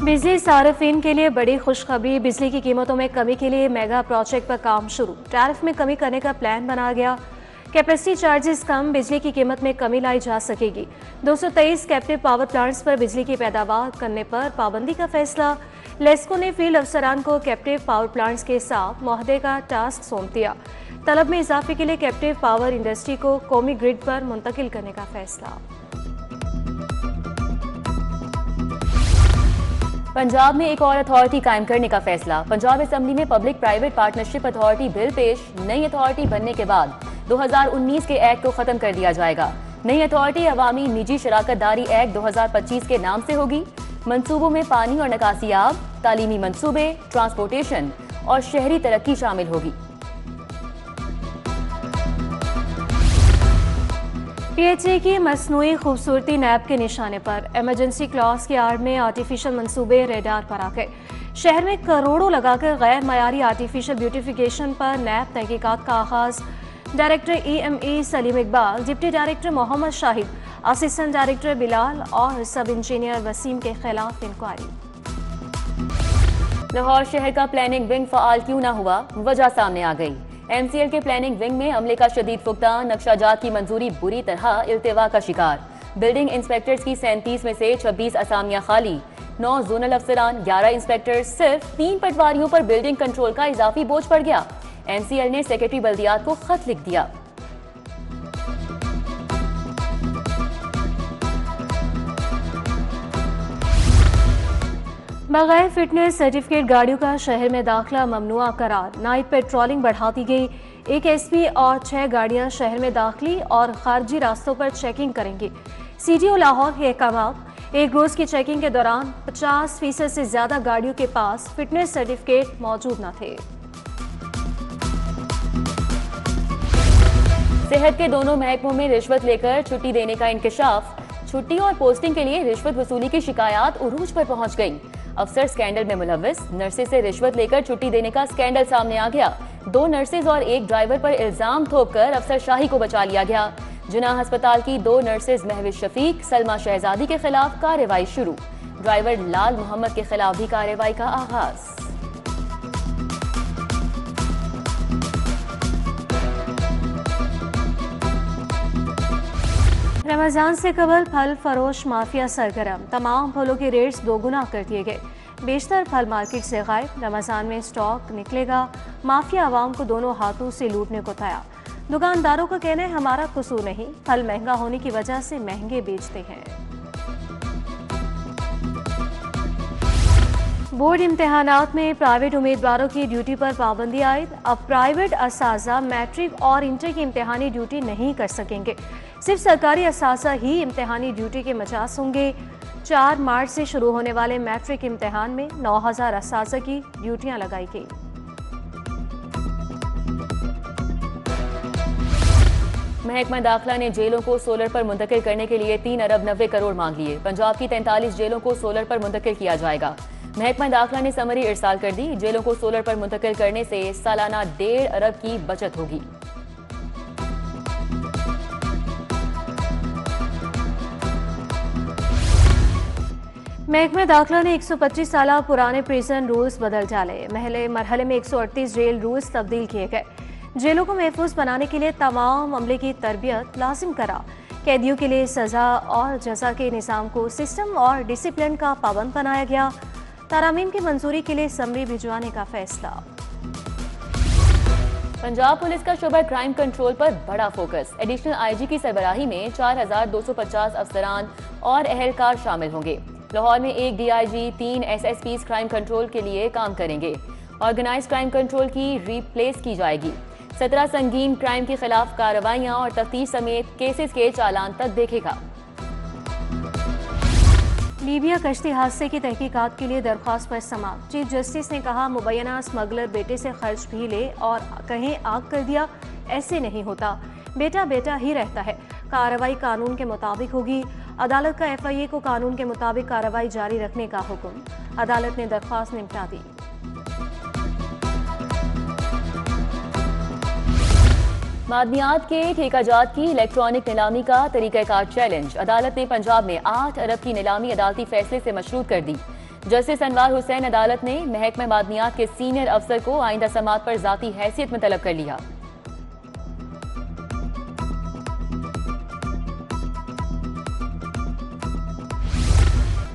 बिजली सार्फिन के लिए बड़ी खुशखबरी। बिजली की कीमतों में कमी के लिए मेगा प्रोजेक्ट पर काम शुरू। टैरिफ में कमी करने का प्लान बनाया गया। कैपेसिटी चार्जेस कम, बिजली की कीमत में कमी लाई जा सकेगी। 223 कैप्टिव पावर प्लांट्स पर बिजली की पैदावार करने पर पाबंदी का फैसला। लेस्को ने फील्ड अफसरान को कैप्टिव पावर प्लांट्स के साथ मुआहदे का टास्क सौंप दिया। तलब में इजाफे के लिए कैप्टिव पावर इंडस्ट्री को कौमी ग्रिड पर मुंतकिल करने का फैसला। पंजाब में एक और अथॉरिटी कायम करने का फैसला। पंजाब असेंबली में public private partnership authority bill पेश। नई अथॉरिटी बनने के बाद 2019 के एक्ट को खत्म कर दिया जाएगा। नई अथॉरिटी अवामी निजी शराकतदारी एक्ट 2025 के नाम से होगी। मंसूबों में पानी और निकासियाब, तालीमी मंसूबे, ट्रांसपोर्टेशन और शहरी तरक्की शामिल होगी। पीएचए की मसनूई खूबसूरती नैब के निशाने पर। इमरजेंसी क्लॉज की आड़ में आर्टिफिशियल मंसूबे रेडार पर आ गए। शहर में करोड़ों लगाकर गैर मयारी आर्टिफिशियल ब्यूटिफिकेशन पर नैब तहकीकात का आगाज। Director EME Saleem Iqbal, deputy director Mohammad Shahid, assistant director Bilal और सब इंजीनियर वसीम के खिलाफ इंक्वायरी। लाहौर शहर का प्लानिंग विंग फ़ाल क्यों ना हुआ, वजह सामने आ गई। MCL के प्लानिंग विंग में अमले का शदीद फुकदान, नक्शाजात की मंजूरी बुरी तरह इल्तिवा का शिकार। बिल्डिंग इंस्पेक्टर्स की 37 में से 26 असामियां खाली। 9 जोनल अफसरान, 11 इंस्पेक्टर्स, सिर्फ 3 पटवारियों पर बिल्डिंग कंट्रोल का इजाफी बोझ पड़ गया। MCL ने सेक्रेटरी बल्दियात को खत लिख दिया। बगैर फिटनेस सर्टिफिकेट गाड़ियों का शहर में दाखिला ममनुआ करार। नाइट पेट्रोलिंग बढ़ा दी गई। एक SP और 6 गाड़ियां शहर में दाखिली और खारजी रास्तों पर चेकिंग करेंगी। CDO लाहौर के अहकाम। एक रोज की चेकिंग के दौरान 50% से ज्यादा गाड़ियों के पास फिटनेस सर्टिफिकेट मौजूद न थे। सेहत के दोनों महकमों में रिश्वत लेकर छुट्टी देने का इंकशाफ। छुट्टी और पोस्टिंग के लिए रिश्वत वसूली की शिकायत उरूज पर पहुंच गई। अफसर स्कैंडल में मुलव्वस। नर्सेज से रिश्वत लेकर छुट्टी देने का स्कैंडल सामने आ गया। 2 नर्सेज और एक ड्राइवर पर इल्जाम थोपकर अफसर शाही को बचा लिया गया। जुनाह अस्पताल की 2 नर्सेज महविश शफीक, सलमा शहजादी के खिलाफ कार्रवाई शुरू। ड्राइवर लाल मोहम्मद के खिलाफ भी कार्रवाई का आगाज। रमजान से कबल फल फरोश माफिया सरगर्म। तमाम फलों के रेट्स दोगुना कर दिए गए। बेशतर फल मार्केट से गायब। रमजान में स्टॉक निकलेगा। माफिया आवाम को दोनों हाथों से लूटने को तैयार। दुकानदारों का कहना है हमारा कसूर नहीं, फल महंगा होने की वजह से महंगे बेचते हैं। बोर्ड इम्तिहानात में प्राइवेट उम्मीदवारों की ड्यूटी पर पाबंदी आयद। अब प्राइवेट असाजा मैट्रिक और इंटर की इम्तिहानी ड्यूटी नहीं कर सकेंगे। सिर्फ सरकारी असाजा ही इम्तिहानी ड्यूटी के मजाज होंगे। 4 मार्च से शुरू होने वाले मैट्रिक इम्तिहान में 9000 असाजा की ड्यूटियां लगाई गई। महकमा दाखिला ने जेलों को सोलर पर मुंतकिल करने के लिए 3 अरब 90 करोड़ मांग लिए। पंजाब की 43 जेलों को सोलर पर मुंतकिल किया जाएगा। महकमा दाखिला ने समरी इरसाल कर दी। जेलों को सोलर पर मुंतकिल करने से सालाना 1.5 अरब की बचत होगी। महकमा दाखिला ने 125 साल पुराने प्रिजन रूल्स बदल डाले। महले मरहले में 138 जेल रूल्स तब्दील किए गए। जेलों को महफूज बनाने के लिए तमाम अमले की तरबियत लाजिम करा। कैदियों के लिए सजा और जजा के निज़ाम को सिस्टम और डिसिप्लिन का पाबंद बनाया गया। तारामीम की मंजूरी के लिए समरी भिजवाने का फैसला। पंजाब पुलिस का शोबा क्राइम कंट्रोल पर बड़ा फोकस। एडिशनल IG की सरबराही में 4250 अफसरान और अहलकार शामिल होंगे। लाहौर में 1 DIG, 3 SSPs क्राइम कंट्रोल के लिए काम करेंगे। ऑर्गेनाइज क्राइम कंट्रोल की रिप्लेस की जाएगी। 17 संगीन क्राइम के खिलाफ कार्रवाइयां और तफ्तीश समेत केसेस के चालान तक देखेगा। लीबिया कश्ती हादसे की तहकीकात के लिए दरख्वास्त पर समाअत। चीफ जस्टिस ने कहा मुबैना स्मगलर बेटे से खर्च भी ले और कहीं आग कर दिया, ऐसे नहीं होता। बेटा बेटा ही रहता है। कार्रवाई कानून के मुताबिक होगी। अदालत का FIA को कानून के मुताबिक कार्रवाई जारी रखने का हुक्म। अदालत ने दरख्वास्त निपटा दी। मादनियात के ठेकाजात की इलेक्ट्रॉनिक नीलामी का तरीक़ाकार चैलेंज। अदालत ने पंजाब में 8 अरब की नीलामी अदालती फैसले से मशरूत कर दी। जस्टिस अनवार हुसैन अदालत ने महकमा मादनियात के सीनियर अफसर को आइंदा समात पर जाती हैसियत में तलब कर लिया।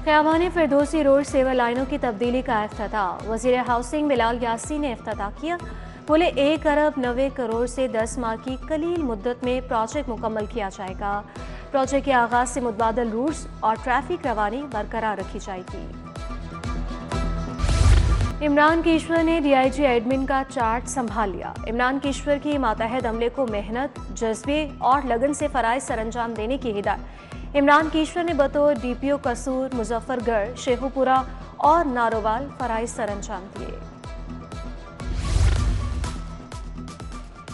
ख़याबान फिरदौसी रोड सेवा लाइनों की तब्दीली का इफ्तिताह वज़ीर हाउसिंग बिलाल यासीन ने इफ्तिताह किया। बोले 1 अरब 90 करोड़ से 10 माह की कलील मुद्दत में प्रोजेक्ट मुकम्मल किया जाएगा। प्रोजेक्ट के आगाज से मुतबादल रूट्स और ट्रैफिक रवानी बरकरार रखी जाएगी। इमरान कीश्वर ने DIG एडमिन का चार्ज संभाल लिया। इमरान कीश्वर की मातहत अमले को मेहनत, जज्बे और लगन से फ़राइज़ सरअंजाम देने की हिदायत। इमरान कीश्वर ने बतौर DPO कसूर, मुजफ्फरगढ़, शेखुपुरा और नारोवाल फ़राइज़ सरअंजाम दिए।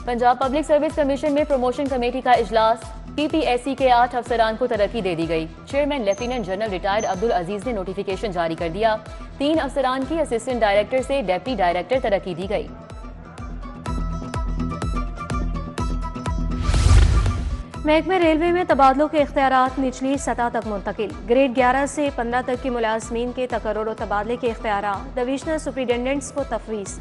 पंजाब पब्लिक सर्विस कमीशन में प्रमोशन कमेटी का इजलास। PPSC के 8 अफसरान को तरक्की दे दी गई। Chairman lieutenant general retired Abdul Aziz ने नोटिफिकेशन जारी कर दिया। 3 अफसरान की असिस्टेंट डायरेक्टर से डिप्टी डायरेक्टर तरक्की दी गई। महकमे रेलवे में तबादलों के इख्तियारात निचली सतह तक मुंतकिल। ग्रेड 11 से 15 तक के मुलाजमीन के तकर्रुर और तबादले के इख्तियारात डिवीजनल सुपरिटेंडेंट्स को तफवीज़।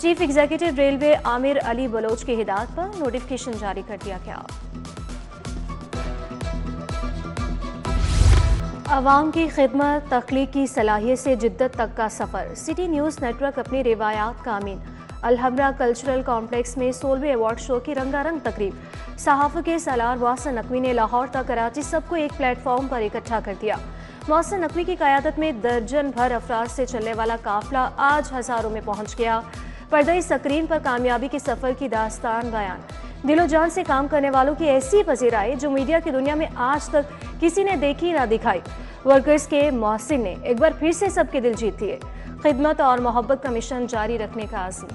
Chief executive railway Amir Ali Baloch की हिदायत पर नोटिफिकेशन जारी कर दिया गया। अवाम की खिदमत, तख्लीक की सलाहियत से जिद्दत तक का सफ़र। सिटी न्यूज़ नेटवर्क अपनी रिवायात का अमीन। अलहमरा कल्चरल कॉम्प्लेक्स में 16वें अवार्ड शो की रंगारंग तकरीब। सहाफ़ के सालार मोहसिन नकवी ने लाहौर तक कराची सबको एक प्लेटफॉर्म पर इकट्ठा कर दिया। मोहसिन नकवी की क़यादत में दर्जन भर अफराद से चलने वाला काफिला आज हज़ारों में पहुँच गया। पर्दे स्क्रीन पर कामयाबी के सफ़र की दास्तान बयान। दिलो जान से काम करने वालों की ऐसी पजीराई जो मीडिया की दुनिया में आज तक किसी ने देखी ना दिखाई। वर्कर्स के मोहसिन ने एक बार फिर से सबके दिल जीत लिए। खिदमत और मोहब्बत का मिशन जारी रखने का आज़म।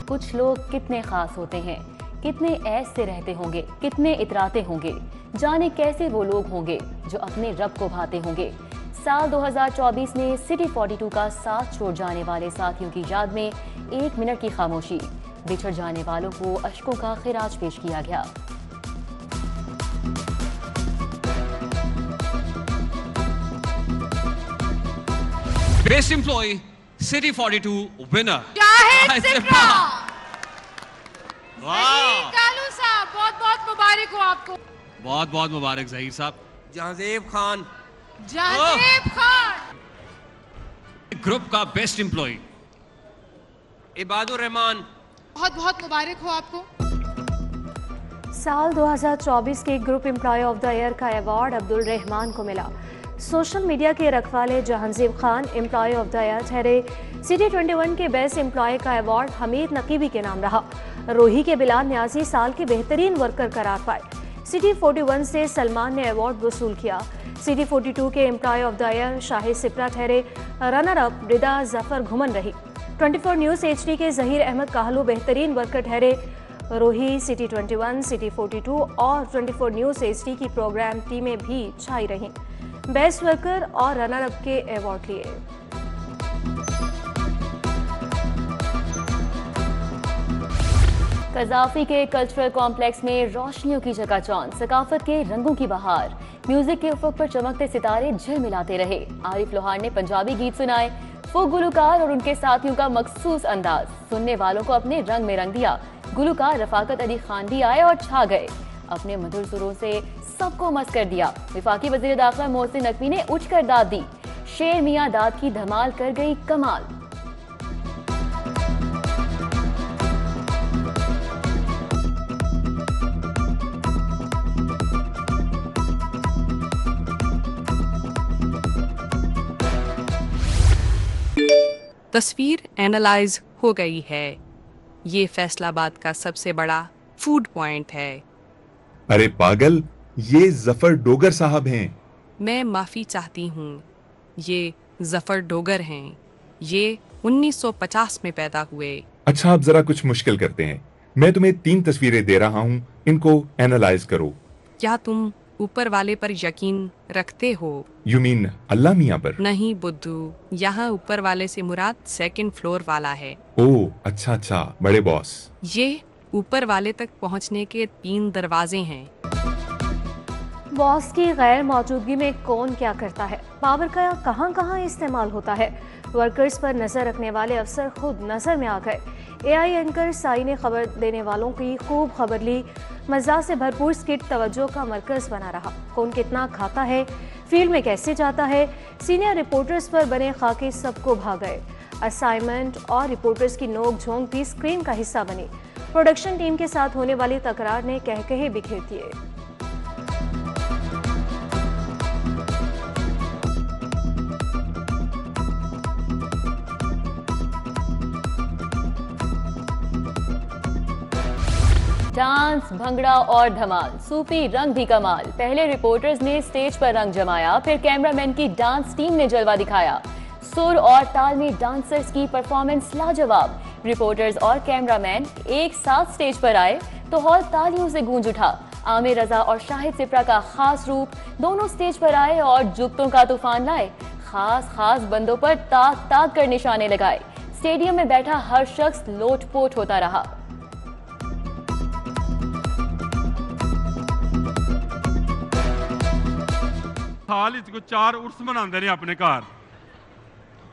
कुछ लोग कितने खास होते हैं, कितने ऐश से रहते होंगे, कितने इतराते होंगे। जाने कैसे वो लोग होंगे जो अपने रब को भाते होंगे। साल 2024 में सिटी 42 का साथ छोड़ जाने वाले साथियों की याद में 1 मिनट की खामोशी। बिछड़ जाने वालों को अश्कों का खिराज पेश किया गया। Best employ city 42 winner Zahid Sipra. वाह, कालू साहब बहुत बहुत मुबारक हो आपको। बहुत बहुत मुबारक जहीर साहब। जहाजेब खान, जहादेब खान। ग्रुप का बेस्ट एम्प्लॉय इबादुर रहमान, बहुत बहुत मुबारक हो आपको। साल 2024 के group employee of the year का अवार्ड अब्दुल रहमान को मिला। सोशल मीडिया के रखवाले Jahanzeb Khan employee of the year ठहरे। सिटी 21 के बेस्ट एम्प्लॉय का अवार्ड हमीद नकीबी के नाम रहा। रोही के बिलाल न्याजी साल के बेहतरीन वर्कर करार पाए। सिटी 41 से सलमान ने अवार्ड वसूल किया। सिटी 42 के employee of the year Shahid Sipra ठहरे। रनर अप रिदा जफर घुमन रही। 24 न्यूज़ HD के जहीर अहमद काहलू बेहतरीन वर्कर ठहरे। रोही, सिटी 21, सिटी 42 और 24 न्यूज़ HD की प्रोग्राम टीमें भी छाई रहीं। बेस्ट वर्कर और रनर अप के अवार्ड लिए। कज़ाफी के कल्चरल कॉम्प्लेक्स में रोशनियों की चकाचौंध, सकाफत के रंगों की बहार। म्यूजिक के उफक पर चमकते सितारे झिलमिलाते रहे। आरिफ लोहार ने पंजाबी गीत सुनाए। फोक गुलकार और उनके साथियों का मखसूस अंदाज सुनने वालों को अपने रंग में रंग दिया। गुलकार रफाकत अली खान भी आए और छा गए। अपने मधुर सुरों से सबको मस्त कर दिया। वफाकी वज़ीर दाखिला मोहसिन नकवी ने उठकर दाद दी। शेर मियां दाद की धमाल कर गई कमाल। तस्वीर एनालाइज हो गई है। ये फैसलाबाद का सबसे बड़ा फूड पॉइंट है। अरे पागल, ये जफर डोगर साहब हैं। मैं माफ़ी चाहती हूँ, ये जफर डोगर हैं। ये 1950 में पैदा हुए। अच्छा, आप जरा कुछ मुश्किल करते हैं। मैं तुम्हें 3 तस्वीरें दे रहा हूँ, इनको एनालाइज करो। क्या तुम ऊपर वाले पर यकीन रखते हो? यू मीन अल्लाह मियाँ पर? नहीं बुद्धू, यहाँ ऊपर वाले से मुराद 2nd फ्लोर वाला है। ओह अच्छा अच्छा, बड़े बॉस। ये ऊपर वाले तक पहुँचने के 3 दरवाजे हैं। बॉस की गैर मौजूदगी में कौन क्या करता है, पावर का कहां कहां इस्तेमाल होता है, वर्कर्स पर नजर रखने वाले अफसर खुद नजर में आ गए। एआई एंकर साई ने खबर देने वालों की खूब खबर ली। मज़ा से भरपूर स्किट तवज्जो का मरकज बना रहा। कौन कितना खाता है, फील्ड में कैसे जाता है, सीनियर रिपोर्टर्स पर बने खाके सबको भा गए। असाइनमेंट और रिपोर्टर्स की नोक झोंक भी स्क्रीन का हिस्सा बनी। प्रोडक्शन टीम के साथ होने वाली तकरार ने कहकहे बिखेर दिए। डांस, भंगड़ा और धमाल, सूफी रंग भी कमाल। पहले रिपोर्टर्स ने स्टेज पर रंग जमाया, फिर कैमरामैन की डांस टीम ने जलवा दिखाया। सुर और ताल में डांसर्स की परफॉर्मेंस लाजवाब। रिपोर्टर्स और कैमरामैन एक साथ स्टेज पर आए तो हॉल तालियों से गूंज उठा। आमिर रजा और शाहिद सिप्रा का खास रूप, दोनों स्टेज पर आए और जुगतों का तूफान लाए। खास बंदों पर ताक ताक कर निशाने लगाए। स्टेडियम में बैठा हर शख्स लोटपोट होता रहा। साल ही को 4 उर्स मनाते ने अपने घर।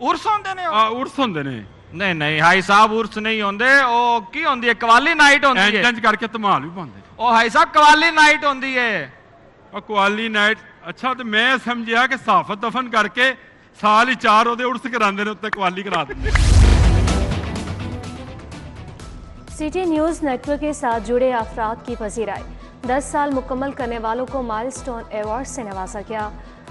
उर्स होंदे ने? उर्स होंदे ने। नहीं नहीं हाई साहब, उर्स नहीं होंदे। ओ की होंदी है? कवाली नाइट होंदी है। इंज करके धमाल भी पाते। ओ हाई साहब, कवाली नाइट होंदी है। और कवाली नाइट, अच्छा तो मैं समझिया कि साफत दफन करके साल ही 4 ओदे उर्स करांदे ने, उत्ते कवाली करा देंगे। सिटी न्यूज़ नेटवर्क के साथ जुड़े अफराद की पजीराई। 10 साल मुकम्मल करने वालों को माइलस्टोन अवार्ड से नवाजा गया।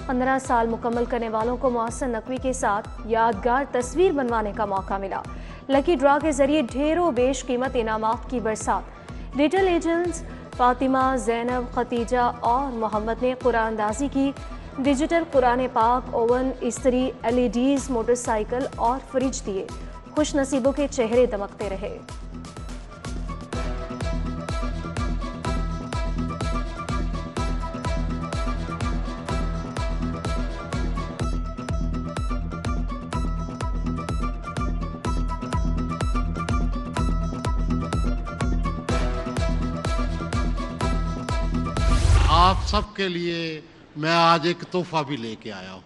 15 साल मुकम्मल करने वालों को मोहसिन नकवी के साथ यादगार तस्वीर बनवाने का मौका मिला। लकी ड्रॉ के जरिए ढेरों बेशकीमत इनामात की बरसात। रिटेल एजेंट्स फातिमा, जैनब, खतीजा और मोहम्मद ने कुरानदाजी की। डिजिटल कुरान पाक, ओवन, इस्त्री, LEDs, मोटरसाइकिल और फ्रिज दिए। खुश नसीबों के चेहरे दमकते रहे। आप सबके लिए मैं आज एक तोहफा भी लेके आया हूँ,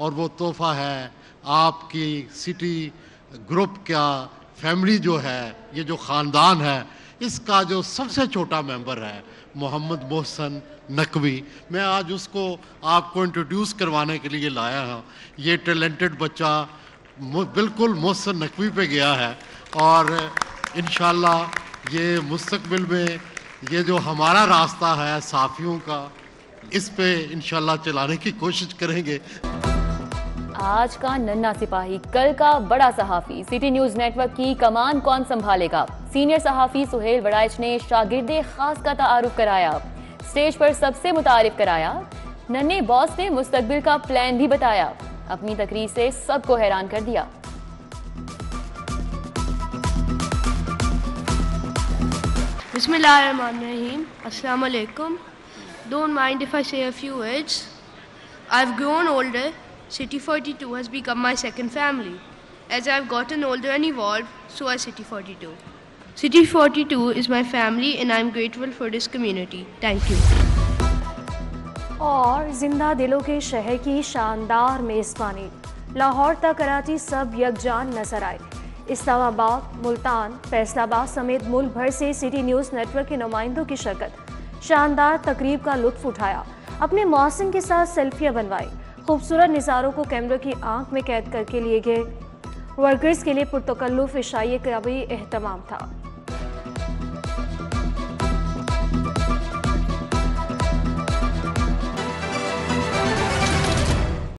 और वो तोहफा है आपकी सिटी ग्रुप का फैमिली जो है, ये जो ख़ानदान है, इसका जो सबसे छोटा मेंबर है मोहम्मद मोहसिन नकवी। मैं आज उसको आपको इंट्रोड्यूस करवाने के लिए लाया हूँ। ये टैलेंटेड बच्चा बिल्कुल मोहसिन नकवी पे गया है, और इंशाल्लाह ये मुस्तकबिल में ये जो हमारा रास्ता है साफियों का, इस पे इंशाल्लाह चलाने की कोशिश करेंगे। आज का नन्हा सिपाही, कल का बड़ा सहाफी। सिटी न्यूज़ नेटवर्क की कमान कौन संभालेगा? सीनियर सहाफी सुहेल वड़ाइच ने शागिर्दे खास का तारुफ कराया। स्टेज पर सबसे मुतारिफ कराया। नन्हे बॉस ने मुस्तकबिल का प्लान भी बताया। अपनी तकरीर से सबको हैरान कर दिया। Bismillahirrahmanirrahim. Assalamu alaikum. Don't mind if I say a few words. I've grown older. City 42 has become my second family. As I've gotten older and evolved, so has City 42. City 42 is my family and I'm grateful for this community. Thank you. और जिंदा दिलों के शहर की शानदार मेज़बानी। लाहौर तक कराची सब यकजान नजर आए। इस्लामाबाद, मुल्तान, फैसलाबाद समेत मुल्क भर से सिटी न्यूज़ नेटवर्क के नुमाइंदों की शिरकत। शानदार तकरीब का लुत्फ उठाया। अपने मौसम के साथ सेल्फियां बनवाई। खूबसूरत नज़ारों को कैमरे की आंख में कैद करके लिए गए। वर्कर्स के लिए पुरतकल्लुफ़ इशाइये का भी एहतमाम था।